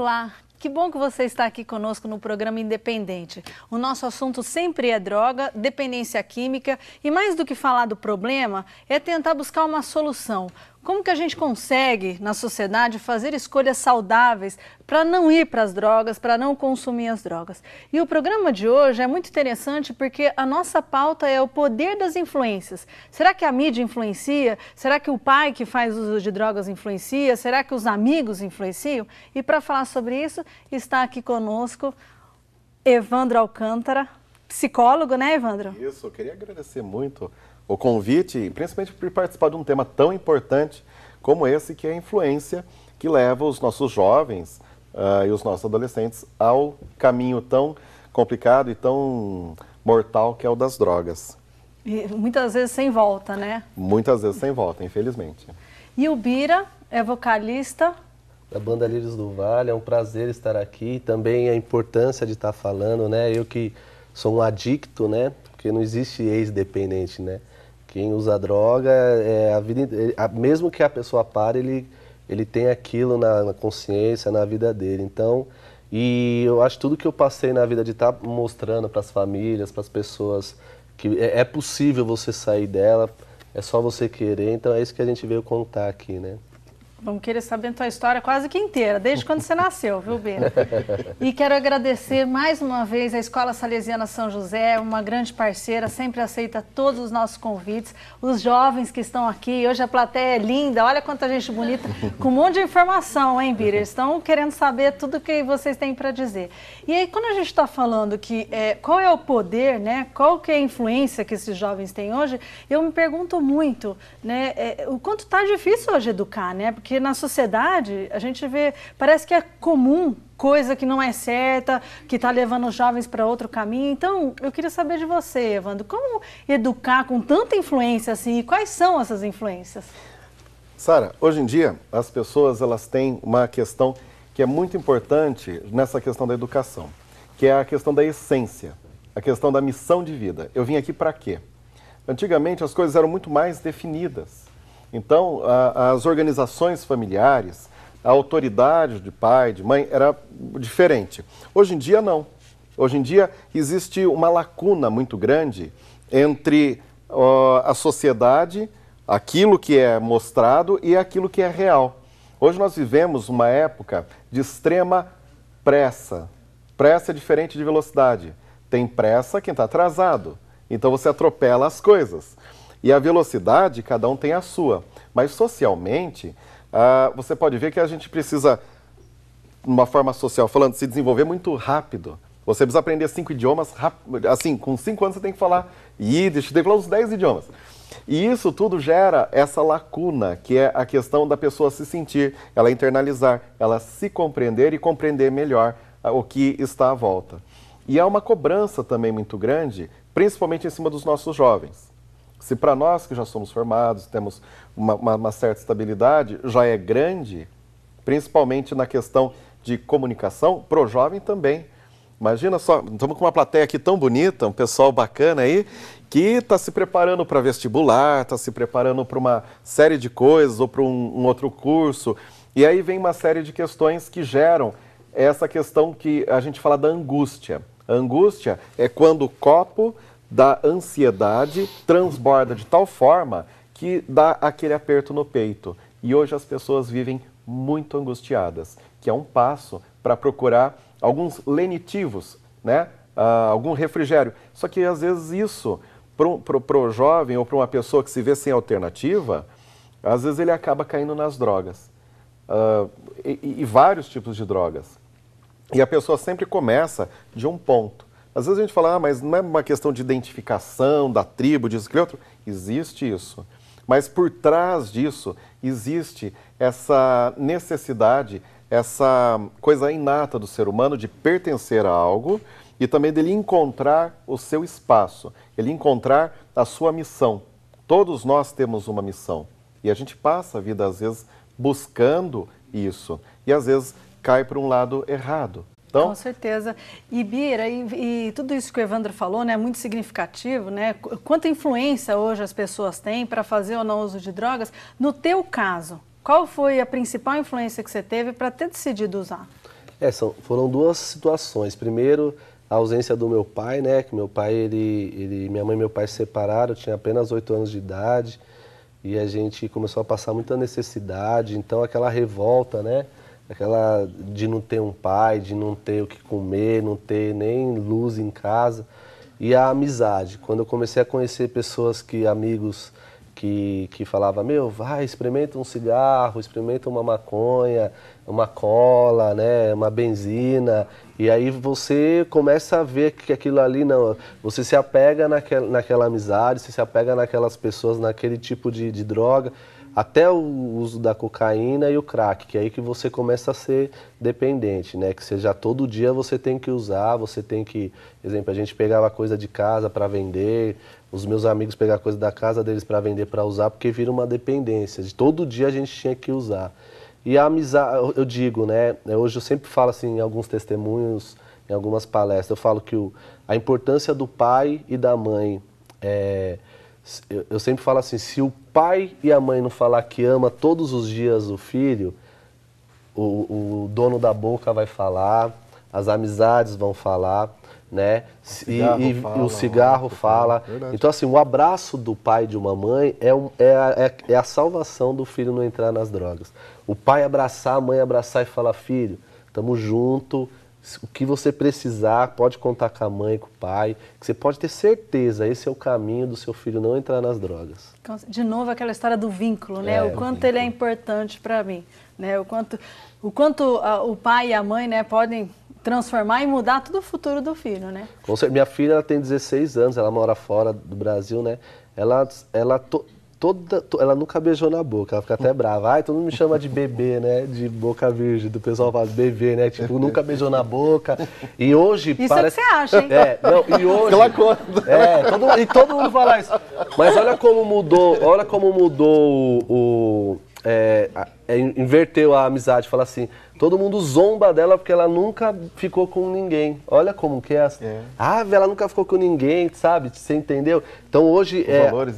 Olá, que bom que você está aqui conosco no programa Independente. O nosso assunto sempre é droga, dependência química e mais do que falar do problema, é tentar buscar uma solução. Como que a gente consegue, na sociedade, fazer escolhas saudáveis para não ir para as drogas, para não consumir as drogas? E o programa de hoje é muito interessante porque a nossa pauta é o poder das influências. Será que a mídia influencia? Será que o pai que faz uso de drogas influencia? Será que os amigos influenciam? E para falar sobre isso, está aqui conosco Evandro Alcântara, psicólogo, né, Evandro? Isso, eu queria agradecer muito o convite, principalmente por participar de um tema tão importante como esse, que é a influência que leva os nossos jovens e os nossos adolescentes ao caminho tão complicado e tão mortal que é o das drogas. E muitas vezes sem volta, né? Muitas vezes sem volta, infelizmente. E o Bira é vocalista da banda Lírios do Vale, é um prazer estar aqui. Também a importância de estar falando, né? Eu que sou um adicto, né? Porque não existe ex-dependente, né? Quem usa droga, a vida, mesmo que a pessoa pare, ele tem aquilo na consciência, na vida dele. Então, e eu acho que tudo que eu passei na vida de estar mostrando para as famílias, para as pessoas, que é possível você sair dela, é só você querer. Então é isso que a gente veio contar aqui, né? Vamos querer saber a tua história quase que inteira, desde quando você nasceu, viu, Bira? E quero agradecer mais uma vez a Escola Salesiana São José, uma grande parceira, sempre aceita todos os nossos convites, os jovens que estão aqui, hoje a plateia é linda, olha quanta gente bonita, com um monte de informação, hein, Bira? Eles estão querendo saber tudo o que vocês têm para dizer. E aí, quando a gente está falando que qual é o poder, né, qual que é a influência que esses jovens têm hoje, eu me pergunto muito, né, o quanto está difícil hoje educar, né, porque na sociedade a gente vê, parece que é comum coisa que não é certa, que está levando os jovens para outro caminho. Então, eu queria saber de você, Evandro, como educar com tanta influência assim, e quais são essas influências? Sara, hoje em dia as pessoas elas têm uma questão que é muito importante nessa questão da educação, que é a questão da essência, a questão da missão de vida. Eu vim aqui para quê? Antigamente as coisas eram muito mais definidas. Então, as organizações familiares, a autoridade de pai, de mãe, era diferente. Hoje em dia, não. Hoje em dia, existe uma lacuna muito grande entre a sociedade, aquilo que é mostrado e aquilo que é real. Hoje nós vivemos uma época de extrema pressa. Pressa é diferente de velocidade. Tem pressa quem está atrasado. Então, você atropela as coisas. E a velocidade, cada um tem a sua. Mas socialmente, você pode ver que a gente precisa, de uma forma social falando, se desenvolver muito rápido. Você precisa aprender 5 idiomas, assim, com 5 anos você tem que falar Yiddish, tem que falar uns 10 idiomas. E isso tudo gera essa lacuna, que é a questão da pessoa se sentir, ela internalizar, ela se compreender e compreender melhor o que está à volta. E há uma cobrança também muito grande, principalmente em cima dos nossos jovens. Se para nós que já somos formados, temos uma certa estabilidade, já é grande, principalmente na questão de comunicação, para o jovem também. Imagina só, estamos com uma plateia aqui tão bonita, um pessoal bacana aí, que está se preparando para vestibular, está se preparando para uma série de coisas ou para um outro curso. E aí vem uma série de questões que geram essa questão que a gente fala da angústia. A angústia é quando o copo da ansiedade transborda de tal forma que dá aquele aperto no peito. E hoje as pessoas vivem muito angustiadas, que é um passo para procurar alguns lenitivos, né? Algum refrigério. Só que às vezes isso, para o jovem ou para uma pessoa que se vê sem alternativa, às vezes ele acaba caindo nas drogas. E vários tipos de drogas. E a pessoa sempre começa de um ponto. Às vezes a gente fala, mas não é uma questão de identificação da tribo, disso, aquilo outro. Existe isso. Mas por trás disso, existe essa necessidade, essa coisa inata do ser humano de pertencer a algo e também dele encontrar o seu espaço, ele encontrar a sua missão. Todos nós temos uma missão. E a gente passa a vida, às vezes, buscando isso. E às vezes cai para um lado errado. Então, com certeza. E Bira, e tudo isso que o Evandro falou, né, é muito significativo, né? Quanta influência hoje as pessoas têm para fazer ou não uso de drogas. No teu caso, qual foi a principal influência que você teve para ter decidido usar? Foram duas situações. Primeiro, a ausência do meu pai, né? Que meu pai, minha mãe e meu pai se separaram, eu tinha apenas 8 anos de idade. E a gente começou a passar muita necessidade, então aquela revolta, né? Aquela de não ter um pai, de não ter o que comer, não ter nem luz em casa. E a amizade, quando eu comecei a conhecer pessoas, amigos que falavam, meu, vai, experimenta um cigarro, experimenta uma maconha, uma cola, né, uma benzina. E aí você começa a ver que aquilo ali, não, você se apega naquela amizade, você se apega naquelas pessoas, naquele tipo de droga, até o uso da cocaína e o crack, que é aí que você começa a ser dependente, né? Que seja todo dia você tem que usar, você tem que, por exemplo, a gente pegava coisa de casa para vender, os meus amigos pegavam coisa da casa deles para vender, para usar, porque vira uma dependência, de todo dia a gente tinha que usar. E a amizade, eu digo, né? Hoje eu sempre falo assim, em alguns testemunhos, em algumas palestras, eu falo que a importância do pai e da mãe eu sempre falo assim, se o pai e a mãe não falar que ama todos os dias o filho, o dono da boca vai falar, as amizades vão falar, né? O cigarro fala. Então, assim, o abraço do pai e de uma mãe é a salvação do filho não entrar nas drogas. O pai abraçar, a mãe abraçar e falar, filho, tamo junto, o que você precisar, pode contar com a mãe, com o pai, que você pode ter certeza, esse é o caminho do seu filho não entrar nas drogas. De novo, aquela história do vínculo, né? O quanto ele é importante para mim, né? O quanto o pai e a mãe, né, podem transformar e mudar todo o futuro do filho, né? Minha filha ela tem 16 anos, ela mora fora do Brasil, né? Ela nunca beijou na boca, ela fica até brava. Ai, todo mundo me chama de bebê, né? De boca virgem, do pessoal fala bebê, né? Tipo, nunca beijou na boca. E hoje isso parece... é o que você acha, hein? E hoje... E todo mundo fala isso. Mas olha como mudou, inverteu a amizade, fala assim, todo mundo zomba dela porque ela nunca ficou com ninguém. Olha como que é. Ela nunca ficou com ninguém, sabe? Você entendeu? Então hoje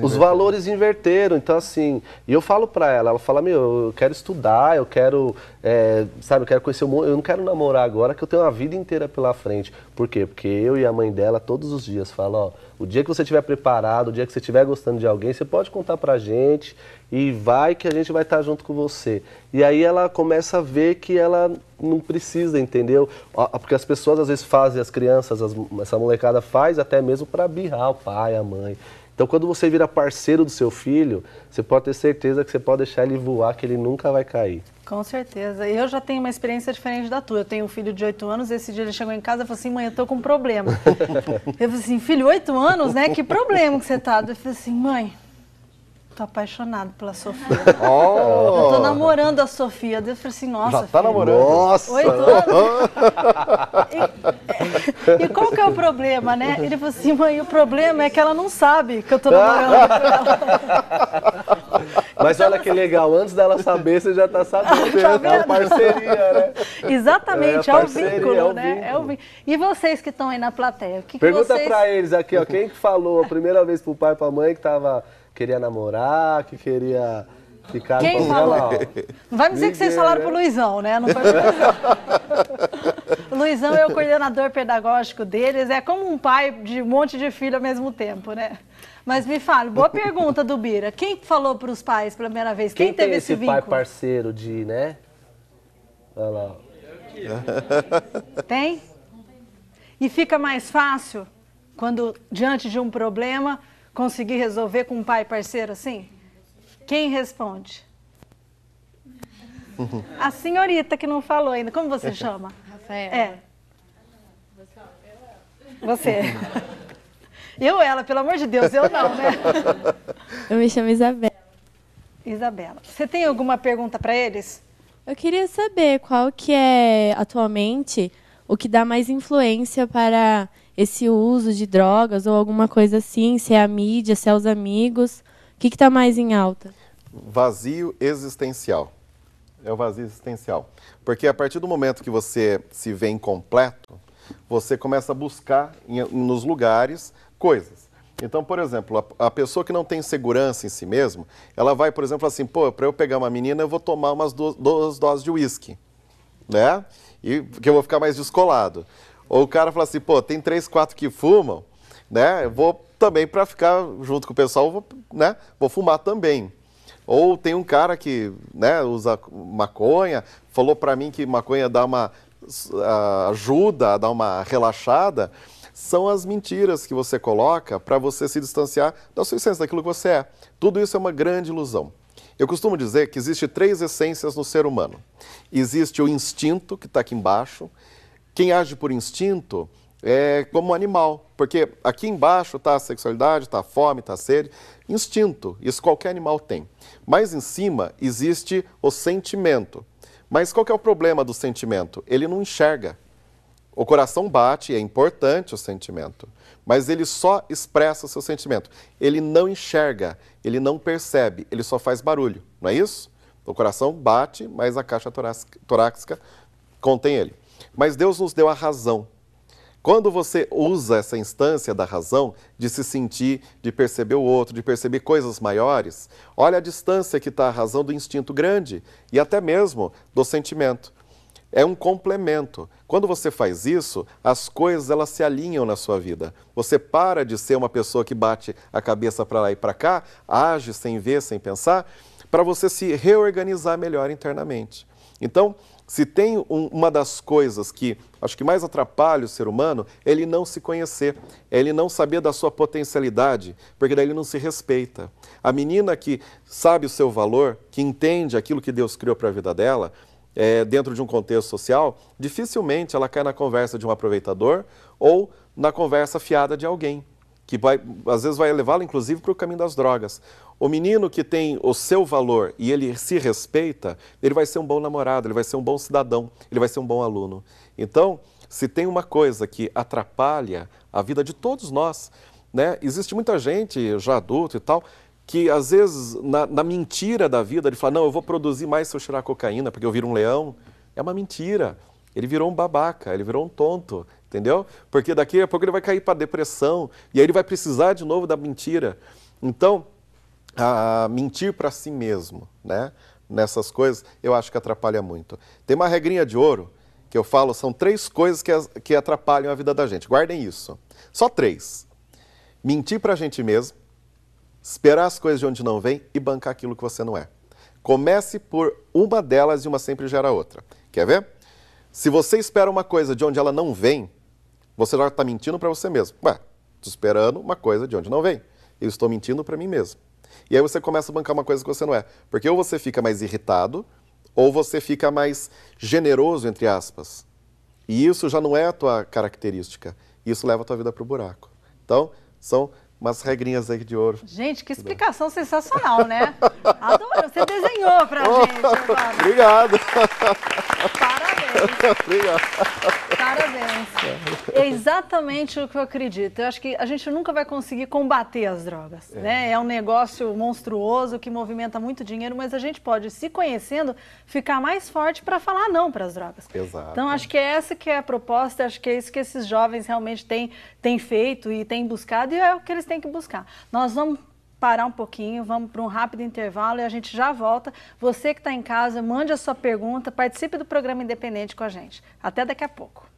os valores inverteram. Então assim, e eu falo pra ela fala, eu quero estudar, eu quero, eu quero conhecer o mundo, eu não quero namorar agora que eu tenho uma vida inteira pela frente. Por quê? Porque eu e a mãe dela todos os dias falam, o dia que você estiver preparado, o dia que você estiver gostando de alguém, você pode contar pra gente e vai que a gente vai estar junto com você. E aí ela começa a ver que ela não precisa, entendeu? Porque as pessoas às vezes fazem, as crianças, essa molecada faz até mesmo para birrar o pai, a mãe. Então quando você vira parceiro do seu filho, você pode ter certeza que você pode deixar ele voar, que ele nunca vai cair. Com certeza. Eu já tenho uma experiência diferente da tua. Eu tenho um filho de 8 anos, esse dia ele chegou em casa e falou assim, mãe, eu tô com um problema. Eu falei assim, filho, 8 anos, né? Que problema que você tá? Eu falei assim, mãe, tô apaixonado pela Sofia. Eu tô namorando a Sofia. Eu falei assim, nossa, já tá namorando? Nossa! 8 anos? E qual que é o problema, né? Ele falou assim, mãe, o problema é que ela não sabe que eu tô namorando com ela. Mas olha que legal, antes dela saber, você já tá sabendo. É uma parceria, né? Exatamente, é o vínculo, né? É o vínculo. E vocês que estão aí na plateia, o que Pergunta vocês... pra eles aqui, ó, quem que falou a primeira vez pro pai e pra mãe que queria namorar, que queria ficar com ela? Não vai me dizer que vocês falaram pro Luizão, né? Não foi pro Luizão. O Luizão é o coordenador pedagógico deles, é como um pai de um monte de filho ao mesmo tempo, né? Mas me fala, boa pergunta do Bira. Quem falou para os pais pela primeira vez? Quem teve esse vínculo? Pai parceiro de, né? Olha lá. Tem? E fica mais fácil quando, diante de um problema, conseguir resolver com um pai parceiro assim? Quem responde? A senhorita que não falou ainda. Como você chama? Rafaela. Você. Eu, ela, pelo amor de Deus, eu não, né? Eu me chamo Isabela. Isabela. Você tem alguma pergunta para eles? Eu queria saber qual que é, atualmente, o que dá mais influência para esse uso de drogas ou alguma coisa assim, se é a mídia, se é os amigos. O que está mais em alta? Vazio existencial. É o vazio existencial. Porque a partir do momento que você se vê incompleto, você começa a buscar nos lugares coisas. Então, por exemplo, a pessoa que não tem segurança em si mesmo, ela vai, por exemplo, assim, para eu pegar uma menina, eu vou tomar umas duas doses de uísque, né? e que eu vou ficar mais descolado. Ou o cara fala assim, pô, tem 3, 4 que fumam, né? Eu vou também para ficar junto com o pessoal, vou fumar também. Ou tem um cara que, né, usa maconha, falou para mim que maconha dá uma ajuda a dar uma relaxada. São as mentiras que você coloca para você se distanciar da sua essência, daquilo que você é. Tudo isso é uma grande ilusão. Eu costumo dizer que existe 3 essências no ser humano. Existe o instinto, que está aqui embaixo. Quem age por instinto é como um animal, porque aqui embaixo está a sexualidade, está a fome, está a sede. Instinto, isso qualquer animal tem. Mais em cima existe o sentimento. Mas qual que é o problema do sentimento? Ele não enxerga. O coração bate, é importante o sentimento, mas ele só expressa o seu sentimento. Ele não enxerga, ele não percebe, ele só faz barulho, não é isso? O coração bate, mas a caixa torácica contém ele. Mas Deus nos deu a razão. Quando você usa essa instância da razão, de se sentir, de perceber o outro, de perceber coisas maiores, olha a distância que está a razão do instinto grande e até mesmo do sentimento. É um complemento. Quando você faz isso, as coisas elas se alinham na sua vida. Você para de ser uma pessoa que bate a cabeça para lá e para cá, age sem ver, sem pensar, para você se reorganizar melhor internamente. Então, se tem uma das coisas que acho que mais atrapalha o ser humano, é ele não se conhecer, é ele não saber da sua potencialidade, porque daí ele não se respeita. A menina que sabe o seu valor, que entende aquilo que Deus criou para a vida dela, dentro de um contexto social, dificilmente ela cai na conversa de um aproveitador ou na conversa fiada de alguém, que às vezes vai levá-la inclusive para o caminho das drogas. O menino que tem o seu valor e ele se respeita, ele vai ser um bom namorado, ele vai ser um bom cidadão, ele vai ser um bom aluno. Então, se tem uma coisa que atrapalha a vida de todos nós, né? Existe muita gente, já adulto e tal, que às vezes, na mentira da vida, ele fala, não, eu vou produzir mais se eu cheirar cocaína, porque eu viro um leão. É uma mentira. Ele virou um babaca, ele virou um tonto, entendeu? Porque daqui a pouco ele vai cair para depressão, e aí ele vai precisar de novo da mentira. Então, mentir para si mesmo, né? Nessas coisas, eu acho que atrapalha muito. Tem uma regrinha de ouro, que eu falo, são 3 coisas que atrapalham a vida da gente. Guardem isso. Só 3. Mentir para a gente mesmo, esperar as coisas de onde não vem e bancar aquilo que você não é. Comece por uma delas e uma sempre gera outra. Quer ver? Se você espera uma coisa de onde ela não vem, você já está mentindo para você mesmo. Ué, estou esperando uma coisa de onde não vem. Eu estou mentindo para mim mesmo. E aí você começa a bancar uma coisa que você não é. Porque ou você fica mais irritado, ou você fica mais generoso, entre aspas. E isso já não é a tua característica. Isso leva a tua vida para o buraco. Então, são umas regrinhas aí de ouro. Gente, que explicação sensacional, né? Adoro, você desenhou pra gente, Evandro. Obrigado. Parabéns. Obrigado. Parabéns. É exatamente o que eu acredito. Eu acho que a gente nunca vai conseguir combater as drogas, né? É um negócio monstruoso que movimenta muito dinheiro, mas a gente pode, se conhecendo, ficar mais forte para falar não para as drogas. Exato. Então, acho que é essa que é a proposta, acho que é isso que esses jovens realmente têm feito e têm buscado, e é o que eles têm que buscar. Nós vamos parar um pouquinho, vamos para um rápido intervalo e a gente já volta. Você que está em casa, mande a sua pergunta, participe do programa Independente com a gente. Até daqui a pouco.